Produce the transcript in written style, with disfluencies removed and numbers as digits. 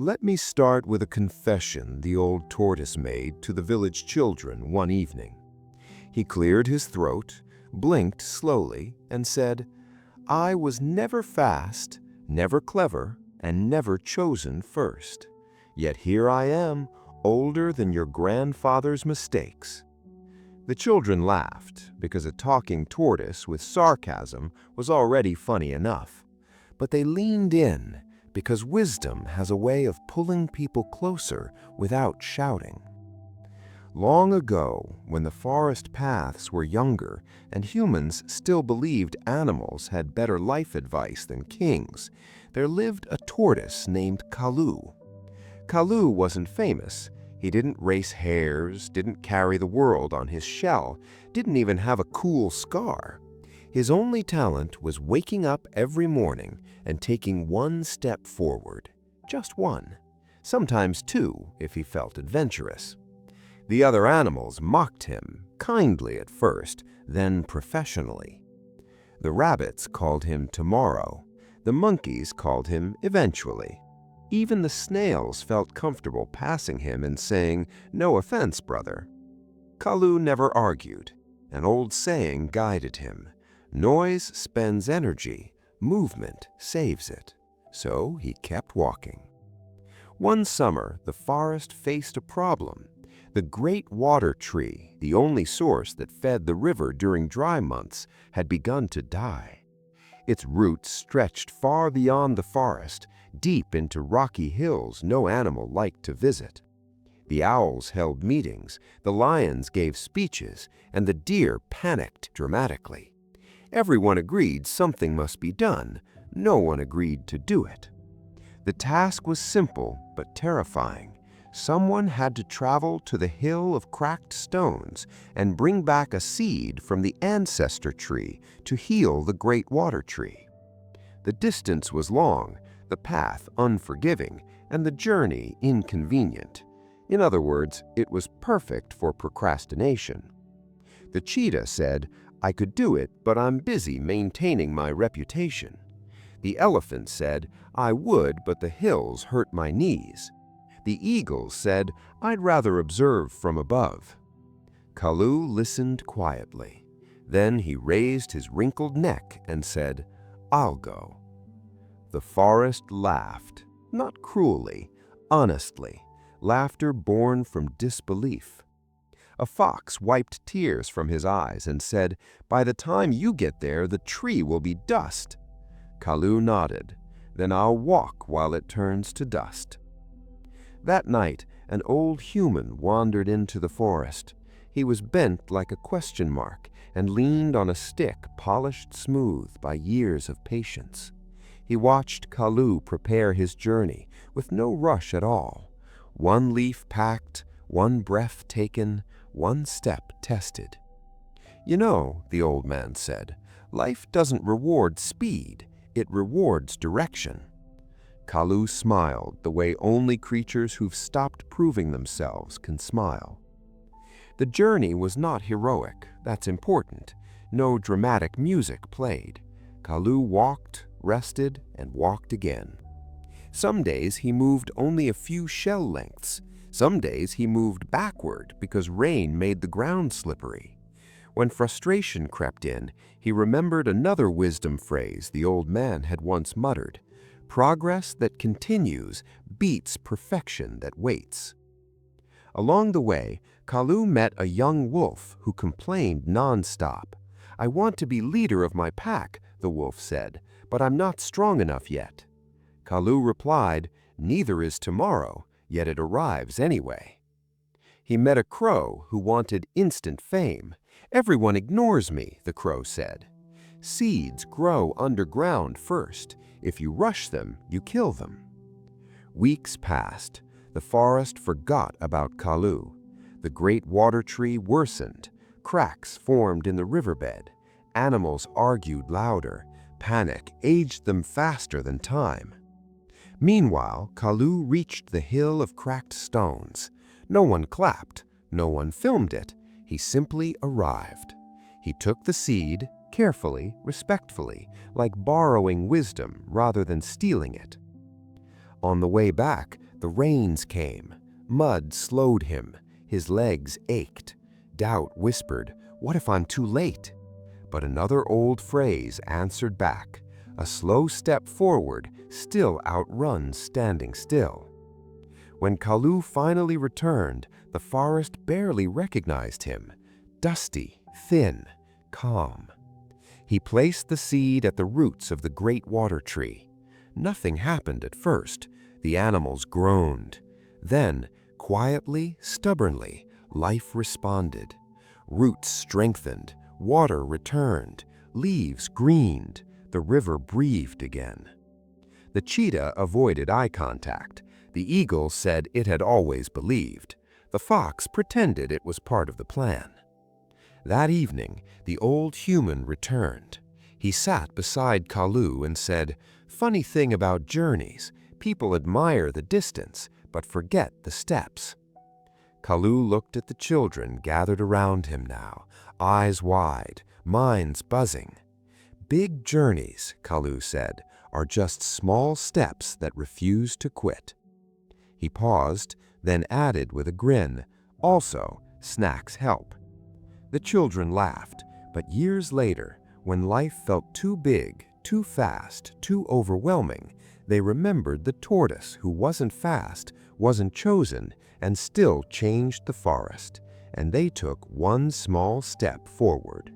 Let me start with a confession the old tortoise made to the village children one evening. He cleared his throat, blinked slowly, and said, "I was never fast, never clever, and never chosen first. Yet here I am, older than your grandfather's mistakes." The children laughed, because a talking tortoise with sarcasm was already funny enough. But they leaned in, because wisdom has a way of pulling people closer without shouting. Long ago, when the forest paths were younger and humans still believed animals had better life advice than kings, there lived a tortoise named Kalu. Kalu wasn't famous. He didn't race hares, didn't carry the world on his shell, didn't even have a cool scar. His only talent was waking up every morning and taking one step forward. Just one. Sometimes two, if he felt adventurous. The other animals mocked him, kindly at first, then professionally. The rabbits called him tomorrow. The monkeys called him eventually. Even the snails felt comfortable passing him and saying, "No offense, brother." Kalu never argued. An old saying guided him. Noise spends energy, movement saves it. So he kept walking. One summer, the forest faced a problem. The great water tree, the only source that fed the river during dry months, had begun to die. Its roots stretched far beyond the forest, deep into rocky hills no animal liked to visit. The owls held meetings, the lions gave speeches, and the deer panicked dramatically. Everyone agreed something must be done. No one agreed to do it. The task was simple but terrifying. Someone had to travel to the hill of cracked stones and bring back a seed from the ancestor tree to heal the great water tree. The distance was long, the path unforgiving, and the journey inconvenient. In other words, it was perfect for procrastination. The cheetah said, "I could do it, but I'm busy maintaining my reputation." The elephant said, "I would, but the hills hurt my knees." The eagle said, "I'd rather observe from above." Kalu listened quietly. Then he raised his wrinkled neck and said, "I'll go." The forest laughed, not cruelly, honestly, laughter born from disbelief. A fox wiped tears from his eyes and said, "By the time you get there, the tree will be dust." Kalu nodded. "Then I'll walk while it turns to dust." That night, an old human wandered into the forest. He was bent like a question mark and leaned on a stick polished smooth by years of patience. He watched Kalu prepare his journey with no rush at all. One leaf packed, one breath taken, one step tested. "You know," the old man said, "life doesn't reward speed, it rewards direction." Kalu smiled the way only creatures who've stopped proving themselves can smile. The journey was not heroic, that's important. No dramatic music played. Kalu walked, rested, and walked again. Some days he moved only a few shell lengths. Some days he moved backward because rain made the ground slippery. When frustration crept in, he remembered another wisdom phrase the old man had once muttered: "Progress that continues beats perfection that waits." Along the way, Kalu met a young wolf who complained nonstop. "I want to be leader of my pack," the wolf said, "but I'm not strong enough yet." Kalu replied, "Neither is tomorrow, yet it arrives anyway." He met a crow who wanted instant fame. "Everyone ignores me," the crow said. "Seeds grow underground first. If you rush them, you kill them." Weeks passed. The forest forgot about Kalu. The great water tree worsened. Cracks formed in the riverbed. Animals argued louder. Panic aged them faster than time. Meanwhile, Kalu reached the hill of cracked stones. No one clapped. No one filmed it. He simply arrived. He took the seed, carefully, respectfully, like borrowing wisdom rather than stealing it. On the way back, The rains came. Mud slowed him. His legs ached. Doubt whispered, "What if I'm too late?" But another old phrase answered back. A slow step forward still outruns standing still. When Kalu finally returned, the forest barely recognized him. Dusty, thin, calm. He placed the seed at the roots of the great water tree. Nothing happened at first. The animals groaned. Then, quietly, stubbornly, life responded. Roots strengthened, water returned, leaves greened, the river breathed again. The cheetah avoided eye contact. The eagle said it had always believed. The fox pretended it was part of the plan. That evening, the old human returned. He sat beside Kalu and said, "Funny thing about journeys, people admire the distance, but forget the steps." Kalu looked at the children gathered around him now, eyes wide, minds buzzing. "Big journeys," Kalu said, "are just small steps that refuse to quit." He paused, then added with a grin, "Also, snacks help." The children laughed, but years later, when life felt too big, too fast, too overwhelming, they remembered the tortoise who wasn't fast, wasn't chosen, and still changed the forest, and they took one small step forward.